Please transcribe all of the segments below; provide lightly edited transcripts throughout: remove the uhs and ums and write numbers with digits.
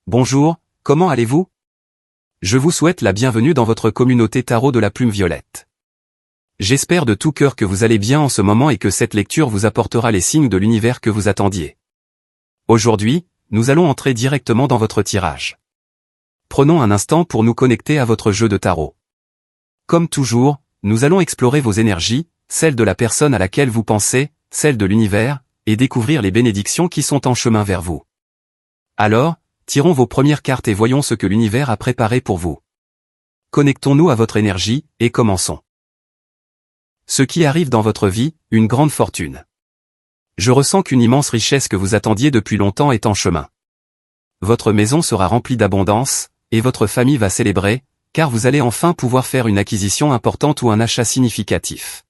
Bonjour, comment allez-vous? Je vous souhaite la bienvenue dans votre communauté tarot de la plume violette. J'espère de tout cœur que vous allez bien en ce moment et que cette lecture vous apportera les signes de l'univers que vous attendiez. Aujourd'hui, nous allons entrer directement dans votre tirage. Prenons un instant pour nous connecter à votre jeu de tarot. Comme toujours, nous allons explorer vos énergies, celles de la personne à laquelle vous pensez, celles de l'univers, et découvrir les bénédictions qui sont en chemin vers vous. Alors, tirons vos premières cartes et voyons ce que l'univers a préparé pour vous. Connectons-nous à votre énergie, et commençons. Ce qui arrive dans votre vie, une grande fortune. Je ressens qu'une immense richesse que vous attendiez depuis longtemps est en chemin. Votre maison sera remplie d'abondance, et votre famille va célébrer, car vous allez enfin pouvoir faire une acquisition importante ou un achat significatif.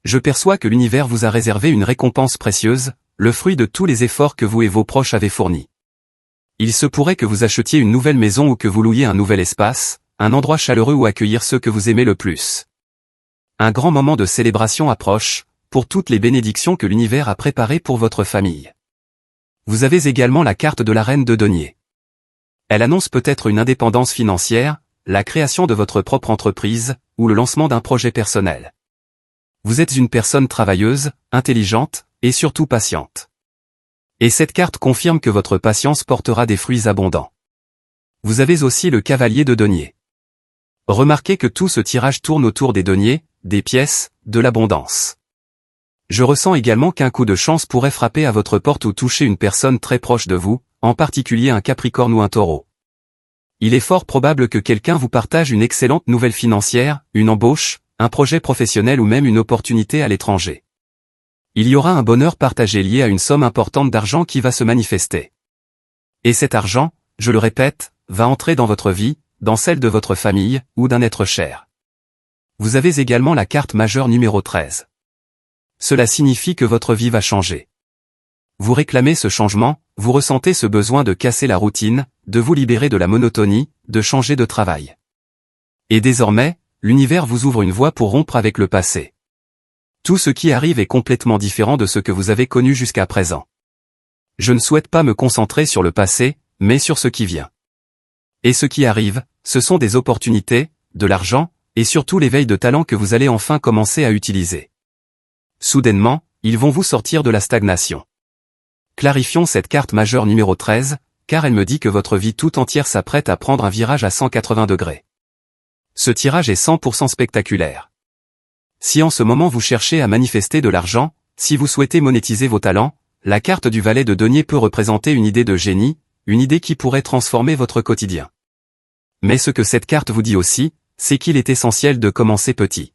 Je perçois que l'univers vous a réservé une récompense précieuse, le fruit de tous les efforts que vous et vos proches avez fournis. Il se pourrait que vous achetiez une nouvelle maison ou que vous louiez un nouvel espace, un endroit chaleureux où accueillir ceux que vous aimez le plus. Un grand moment de célébration approche, pour toutes les bénédictions que l'univers a préparées pour votre famille. Vous avez également la carte de la reine de denier. Elle annonce peut-être une indépendance financière, la création de votre propre entreprise, ou le lancement d'un projet personnel. Vous êtes une personne travailleuse, intelligente, et surtout patiente. Et cette carte confirme que votre patience portera des fruits abondants. Vous avez aussi le cavalier de denier. Remarquez que tout ce tirage tourne autour des deniers, des pièces, de l'abondance. Je ressens également qu'un coup de chance pourrait frapper à votre porte ou toucher une personne très proche de vous, en particulier un Capricorne ou un Taureau. Il est fort probable que quelqu'un vous partage une excellente nouvelle financière, une embauche, un projet professionnel ou même une opportunité à l'étranger. Il y aura un bonheur partagé lié à une somme importante d'argent qui va se manifester. Et cet argent, je le répète, va entrer dans votre vie, dans celle de votre famille, ou d'un être cher. Vous avez également la carte majeure numéro 13. Cela signifie que votre vie va changer. Vous réclamez ce changement, vous ressentez ce besoin de casser la routine, de vous libérer de la monotonie, de changer de travail. Et désormais, l'univers vous ouvre une voie pour rompre avec le passé. Tout ce qui arrive est complètement différent de ce que vous avez connu jusqu'à présent. Je ne souhaite pas me concentrer sur le passé, mais sur ce qui vient. Et ce qui arrive, ce sont des opportunités, de l'argent, et surtout l'éveil de talent que vous allez enfin commencer à utiliser. Soudainement, ils vont vous sortir de la stagnation. Clarifions cette carte majeure numéro 13, car elle me dit que votre vie tout entière s'apprête à prendre un virage à 180 degrés. Ce tirage est 100% spectaculaire. Si en ce moment vous cherchez à manifester de l'argent, si vous souhaitez monétiser vos talents, la carte du valet de denier peut représenter une idée de génie, une idée qui pourrait transformer votre quotidien. Mais ce que cette carte vous dit aussi, c'est qu'il est essentiel de commencer petit.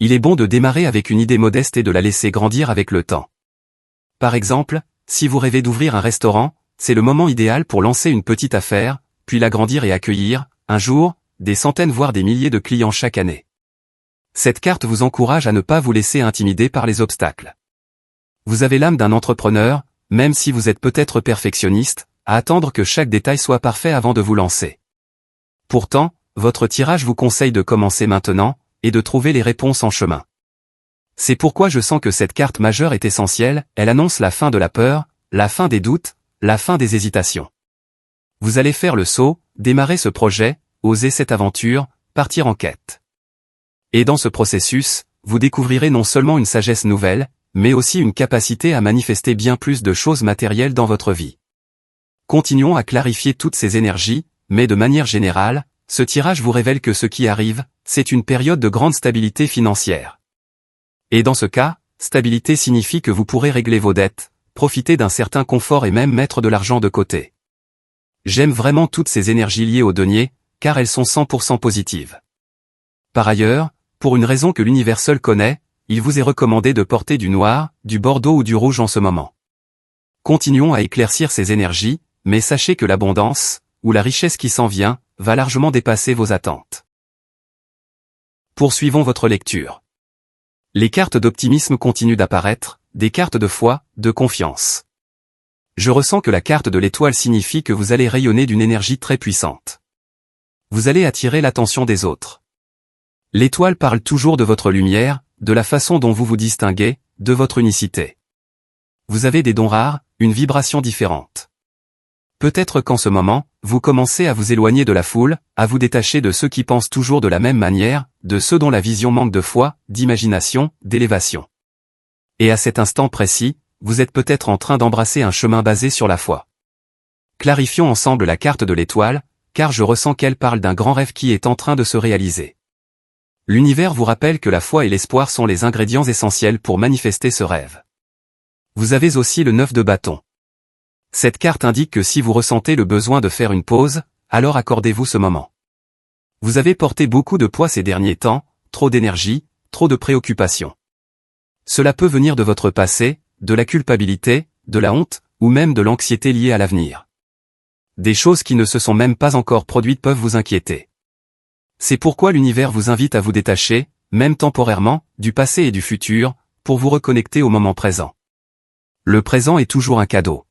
Il est bon de démarrer avec une idée modeste et de la laisser grandir avec le temps. Par exemple, si vous rêvez d'ouvrir un restaurant, c'est le moment idéal pour lancer une petite affaire, puis l'agrandir et accueillir, un jour, des centaines voire des milliers de clients chaque année. Cette carte vous encourage à ne pas vous laisser intimider par les obstacles. Vous avez l'âme d'un entrepreneur, même si vous êtes peut-être perfectionniste, à attendre que chaque détail soit parfait avant de vous lancer. Pourtant, votre tirage vous conseille de commencer maintenant, et de trouver les réponses en chemin. C'est pourquoi je sens que cette carte majeure est essentielle, elle annonce la fin de la peur, la fin des doutes, la fin des hésitations. Vous allez faire le saut, démarrer ce projet, oser cette aventure, partir en quête. Et dans ce processus, vous découvrirez non seulement une sagesse nouvelle, mais aussi une capacité à manifester bien plus de choses matérielles dans votre vie. Continuons à clarifier toutes ces énergies, mais de manière générale, ce tirage vous révèle que ce qui arrive, c'est une période de grande stabilité financière. Et dans ce cas, stabilité signifie que vous pourrez régler vos dettes, profiter d'un certain confort et même mettre de l'argent de côté. J'aime vraiment toutes ces énergies liées au denier, car elles sont 100% positives. Par ailleurs, pour une raison que l'univers seul connaît, il vous est recommandé de porter du noir, du bordeaux ou du rouge en ce moment. Continuons à éclaircir ces énergies, mais sachez que l'abondance, ou la richesse qui s'en vient, va largement dépasser vos attentes. Poursuivons votre lecture. Les cartes d'optimisme continuent d'apparaître, des cartes de foi, de confiance. Je ressens que la carte de l'étoile signifie que vous allez rayonner d'une énergie très puissante. Vous allez attirer l'attention des autres. L'étoile parle toujours de votre lumière, de la façon dont vous vous distinguez, de votre unicité. Vous avez des dons rares, une vibration différente. Peut-être qu'en ce moment, vous commencez à vous éloigner de la foule, à vous détacher de ceux qui pensent toujours de la même manière, de ceux dont la vision manque de foi, d'imagination, d'élévation. Et à cet instant précis, vous êtes peut-être en train d'embrasser un chemin basé sur la foi. Clarifions ensemble la carte de l'étoile, car je ressens qu'elle parle d'un grand rêve qui est en train de se réaliser. L'univers vous rappelle que la foi et l'espoir sont les ingrédients essentiels pour manifester ce rêve. Vous avez aussi le 9 de bâton. Cette carte indique que si vous ressentez le besoin de faire une pause, alors accordez-vous ce moment. Vous avez porté beaucoup de poids ces derniers temps, trop d'énergie, trop de préoccupations. Cela peut venir de votre passé, de la culpabilité, de la honte, ou même de l'anxiété liée à l'avenir. Des choses qui ne se sont même pas encore produites peuvent vous inquiéter. C'est pourquoi l'univers vous invite à vous détacher, même temporairement, du passé et du futur, pour vous reconnecter au moment présent. Le présent est toujours un cadeau.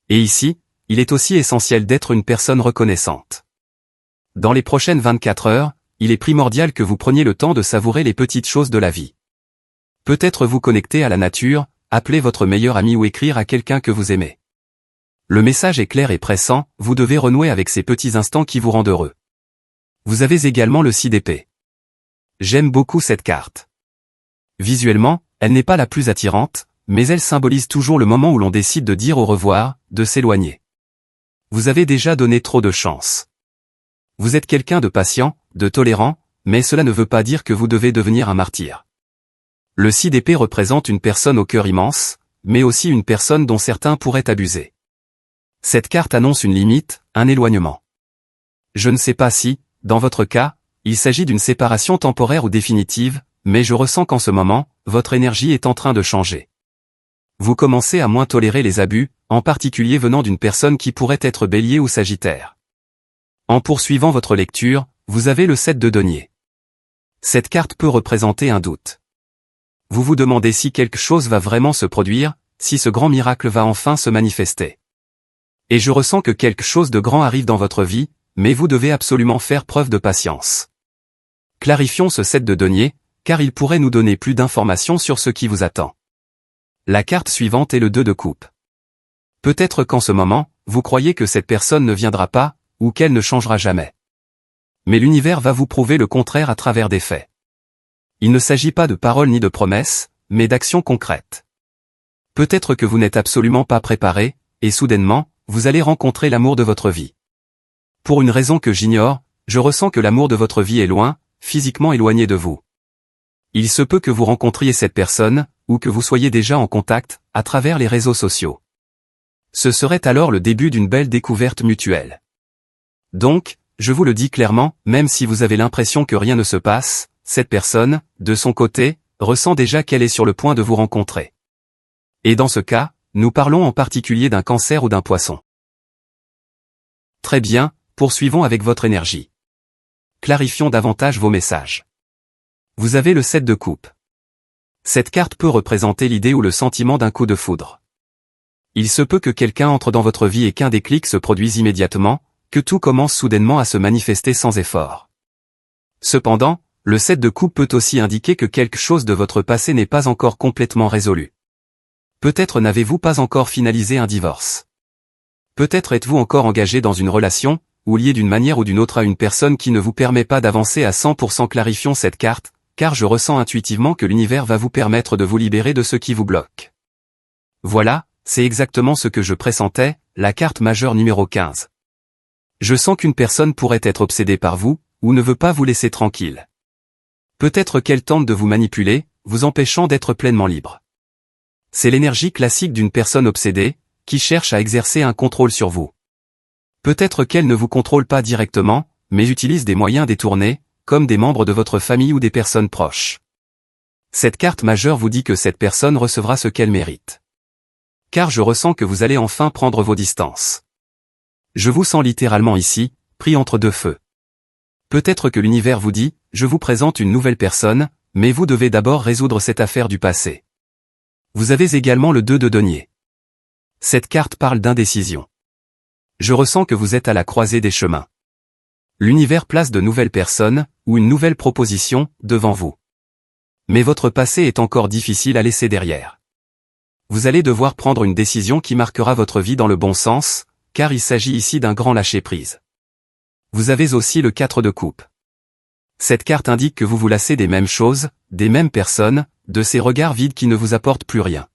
Et ici, il est aussi essentiel d'être une personne reconnaissante. Dans les prochaines 24 heures, il est primordial que vous preniez le temps de savourer les petites choses de la vie. Peut-être vous connecter à la nature, appeler votre meilleur ami ou écrire à quelqu'un que vous aimez. Le message est clair et pressant, vous devez renouer avec ces petits instants qui vous rendent heureux. Vous avez également le 6 d'épée. J'aime beaucoup cette carte. Visuellement, elle n'est pas la plus attirante, mais elle symbolise toujours le moment où l'on décide de dire au revoir, de s'éloigner. Vous avez déjà donné trop de chance. Vous êtes quelqu'un de patient, de tolérant, mais cela ne veut pas dire que vous devez devenir un martyr. Le 6 d'épée représente une personne au cœur immense, mais aussi une personne dont certains pourraient abuser. Cette carte annonce une limite, un éloignement. Je ne sais pas si, dans votre cas, il s'agit d'une séparation temporaire ou définitive, mais je ressens qu'en ce moment, votre énergie est en train de changer. Vous commencez à moins tolérer les abus, en particulier venant d'une personne qui pourrait être Bélier ou Sagittaire. En poursuivant votre lecture, vous avez le 7 de denier. Cette carte peut représenter un doute. Vous vous demandez si quelque chose va vraiment se produire, si ce grand miracle va enfin se manifester. Et je ressens que quelque chose de grand arrive dans votre vie, mais vous devez absolument faire preuve de patience. Clarifions ce 7 de denier, car il pourrait nous donner plus d'informations sur ce qui vous attend. La carte suivante est le 2 de coupe. Peut-être qu'en ce moment, vous croyez que cette personne ne viendra pas, ou qu'elle ne changera jamais. Mais l'univers va vous prouver le contraire à travers des faits. Il ne s'agit pas de paroles ni de promesses, mais d'actions concrètes. Peut-être que vous n'êtes absolument pas préparé, et soudainement, vous allez rencontrer l'amour de votre vie. Pour une raison que j'ignore, je ressens que l'amour de votre vie est loin, physiquement éloigné de vous. Il se peut que vous rencontriez cette personne, ou que vous soyez déjà en contact, à travers les réseaux sociaux. Ce serait alors le début d'une belle découverte mutuelle. Donc, je vous le dis clairement, même si vous avez l'impression que rien ne se passe, cette personne, de son côté, ressent déjà qu'elle est sur le point de vous rencontrer. Et dans ce cas, nous parlons en particulier d'un Cancer ou d'un Poisson. Très bien, poursuivons avec votre énergie. Clarifions davantage vos messages. Vous avez le 7 de coupe. Cette carte peut représenter l'idée ou le sentiment d'un coup de foudre. Il se peut que quelqu'un entre dans votre vie et qu'un déclic se produise immédiatement, que tout commence soudainement à se manifester sans effort. Cependant, le 7 de coupe peut aussi indiquer que quelque chose de votre passé n'est pas encore complètement résolu. Peut-être n'avez-vous pas encore finalisé un divorce. Peut-être êtes-vous encore engagé dans une relation, ou lié d'une manière ou d'une autre à une personne qui ne vous permet pas d'avancer à 100%. Clarifions cette carte, car je ressens intuitivement que l'univers va vous permettre de vous libérer de ce qui vous bloque. Voilà, c'est exactement ce que je pressentais, la carte majeure numéro 15. Je sens qu'une personne pourrait être obsédée par vous, ou ne veut pas vous laisser tranquille. Peut-être qu'elle tente de vous manipuler, vous empêchant d'être pleinement libre. C'est l'énergie classique d'une personne obsédée, qui cherche à exercer un contrôle sur vous. Peut-être qu'elle ne vous contrôle pas directement, mais utilise des moyens détournés, comme des membres de votre famille ou des personnes proches. Cette carte majeure vous dit que cette personne recevra ce qu'elle mérite. Car je ressens que vous allez enfin prendre vos distances. Je vous sens littéralement ici, pris entre deux feux. Peut-être que l'univers vous dit, je vous présente une nouvelle personne, mais vous devez d'abord résoudre cette affaire du passé. Vous avez également le 2 de denier. Cette carte parle d'indécision. Je ressens que vous êtes à la croisée des chemins. L'univers place de nouvelles personnes, ou une nouvelle proposition, devant vous. Mais votre passé est encore difficile à laisser derrière. Vous allez devoir prendre une décision qui marquera votre vie dans le bon sens, car il s'agit ici d'un grand lâcher-prise. Vous avez aussi le 4 de coupe. Cette carte indique que vous vous lassez des mêmes choses, des mêmes personnes, de ces regards vides qui ne vous apportent plus rien.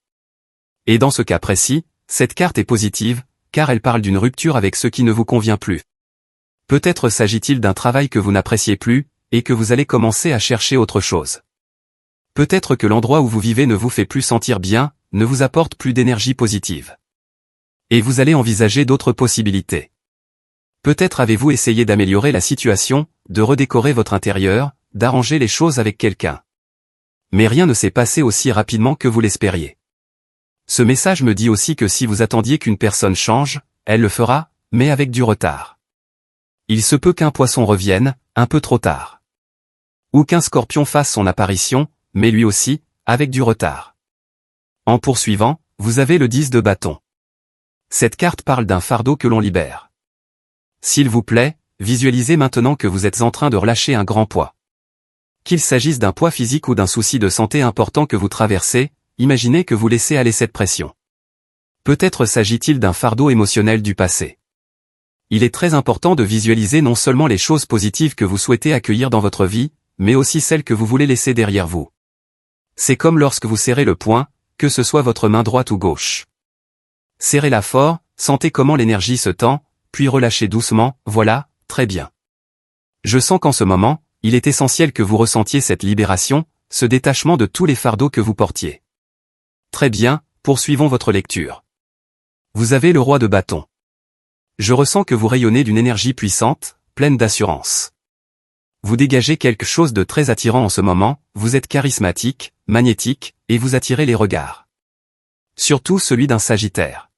Et dans ce cas précis, cette carte est positive, car elle parle d'une rupture avec ce qui ne vous convient plus. Peut-être s'agit-il d'un travail que vous n'appréciez plus, et que vous allez commencer à chercher autre chose. Peut-être que l'endroit où vous vivez ne vous fait plus sentir bien, ne vous apporte plus d'énergie positive. Et vous allez envisager d'autres possibilités. Peut-être avez-vous essayé d'améliorer la situation, de redécorer votre intérieur, d'arranger les choses avec quelqu'un. Mais rien ne s'est passé aussi rapidement que vous l'espériez. Ce message me dit aussi que si vous attendiez qu'une personne change, elle le fera, mais avec du retard. Il se peut qu'un poisson revienne, un peu trop tard. Ou qu'un scorpion fasse son apparition, mais lui aussi, avec du retard. En poursuivant, vous avez le 10 de bâton. Cette carte parle d'un fardeau que l'on libère. S'il vous plaît, visualisez maintenant que vous êtes en train de relâcher un grand poids. Qu'il s'agisse d'un poids physique ou d'un souci de santé important que vous traversez, imaginez que vous laissez aller cette pression. Peut-être s'agit-il d'un fardeau émotionnel du passé. Il est très important de visualiser non seulement les choses positives que vous souhaitez accueillir dans votre vie, mais aussi celles que vous voulez laisser derrière vous. C'est comme lorsque vous serrez le poing, que ce soit votre main droite ou gauche. Serrez-la fort, sentez comment l'énergie se tend, puis relâchez doucement, voilà, très bien. Je sens qu'en ce moment, il est essentiel que vous ressentiez cette libération, ce détachement de tous les fardeaux que vous portiez. Très bien, poursuivons votre lecture. Vous avez le roi de bâton. Je ressens que vous rayonnez d'une énergie puissante, pleine d'assurance. Vous dégagez quelque chose de très attirant en ce moment, vous êtes charismatique, magnétique, et vous attirez les regards. Surtout celui d'un Sagittaire.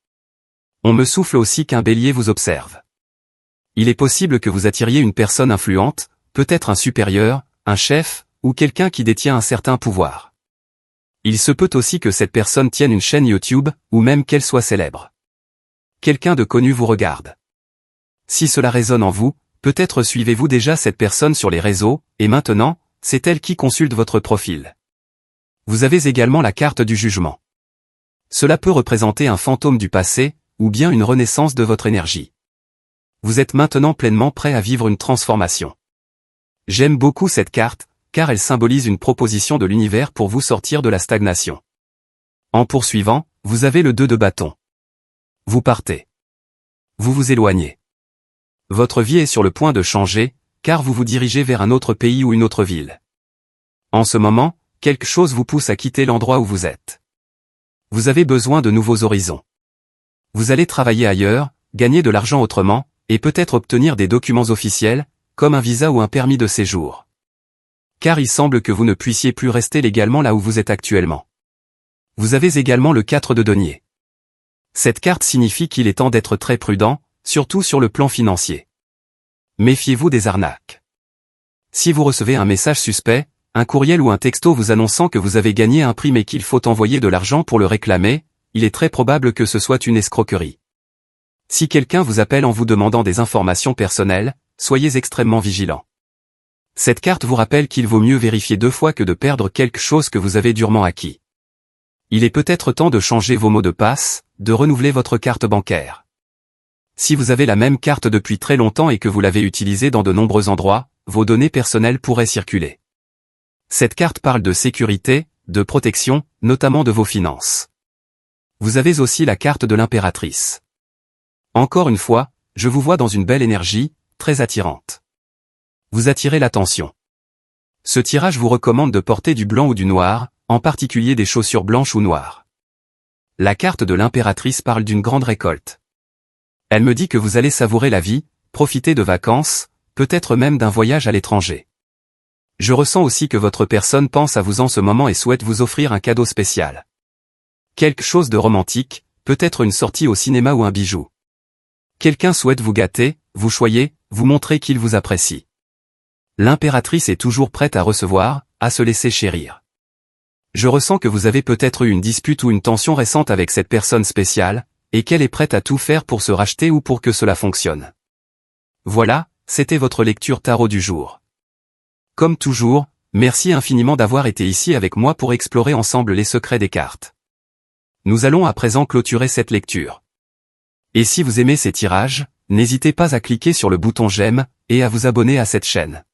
On me souffle aussi qu'un Bélier vous observe. Il est possible que vous attiriez une personne influente, peut-être un supérieur, un chef, ou quelqu'un qui détient un certain pouvoir. Il se peut aussi que cette personne tienne une chaîne YouTube, ou même qu'elle soit célèbre. Quelqu'un de connu vous regarde. Si cela résonne en vous, peut-être suivez-vous déjà cette personne sur les réseaux, et maintenant, c'est elle qui consulte votre profil. Vous avez également la carte du jugement. Cela peut représenter un fantôme du passé, ou bien une renaissance de votre énergie. Vous êtes maintenant pleinement prêt à vivre une transformation. J'aime beaucoup cette carte, car elle symbolise une proposition de l'univers pour vous sortir de la stagnation. En poursuivant, vous avez le 2 de bâton. Vous partez. Vous vous éloignez. Votre vie est sur le point de changer, car vous vous dirigez vers un autre pays ou une autre ville. En ce moment, quelque chose vous pousse à quitter l'endroit où vous êtes. Vous avez besoin de nouveaux horizons. Vous allez travailler ailleurs, gagner de l'argent autrement, et peut-être obtenir des documents officiels, comme un visa ou un permis de séjour. Car il semble que vous ne puissiez plus rester légalement là où vous êtes actuellement. Vous avez également le 4 de denier. Cette carte signifie qu'il est temps d'être très prudent, surtout sur le plan financier. Méfiez-vous des arnaques. Si vous recevez un message suspect, un courriel ou un texto vous annonçant que vous avez gagné un prix mais qu'il faut envoyer de l'argent pour le réclamer, il est très probable que ce soit une escroquerie. Si quelqu'un vous appelle en vous demandant des informations personnelles, soyez extrêmement vigilant. Cette carte vous rappelle qu'il vaut mieux vérifier 2 fois que de perdre quelque chose que vous avez durement acquis. Il est peut-être temps de changer vos mots de passe, de renouveler votre carte bancaire. Si vous avez la même carte depuis très longtemps et que vous l'avez utilisée dans de nombreux endroits, vos données personnelles pourraient circuler. Cette carte parle de sécurité, de protection, notamment de vos finances. Vous avez aussi la carte de l'impératrice. Encore une fois, je vous vois dans une belle énergie, très attirante. Vous attirez l'attention. Ce tirage vous recommande de porter du blanc ou du noir, en particulier des chaussures blanches ou noires. La carte de l'impératrice parle d'une grande récolte. Elle me dit que vous allez savourer la vie, profiter de vacances, peut-être même d'un voyage à l'étranger. Je ressens aussi que votre personne pense à vous en ce moment et souhaite vous offrir un cadeau spécial. Quelque chose de romantique, peut-être une sortie au cinéma ou un bijou. Quelqu'un souhaite vous gâter, vous choyer, vous montrer qu'il vous apprécie. L'impératrice est toujours prête à recevoir, à se laisser chérir. Je ressens que vous avez peut-être eu une dispute ou une tension récente avec cette personne spéciale, et qu'elle est prête à tout faire pour se racheter ou pour que cela fonctionne. Voilà, c'était votre lecture tarot du jour. Comme toujours, merci infiniment d'avoir été ici avec moi pour explorer ensemble les secrets des cartes. Nous allons à présent clôturer cette lecture. Et si vous aimez ces tirages, n'hésitez pas à cliquer sur le bouton j'aime, et à vous abonner à cette chaîne.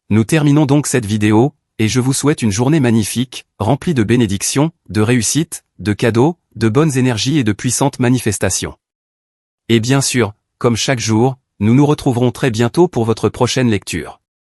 Nous terminons donc cette vidéo, et je vous souhaite une journée magnifique, remplie de bénédictions, de réussite, de cadeaux, de bonnes énergies et de puissantes manifestations. Et bien sûr, comme chaque jour, nous nous retrouverons très bientôt pour votre prochaine lecture.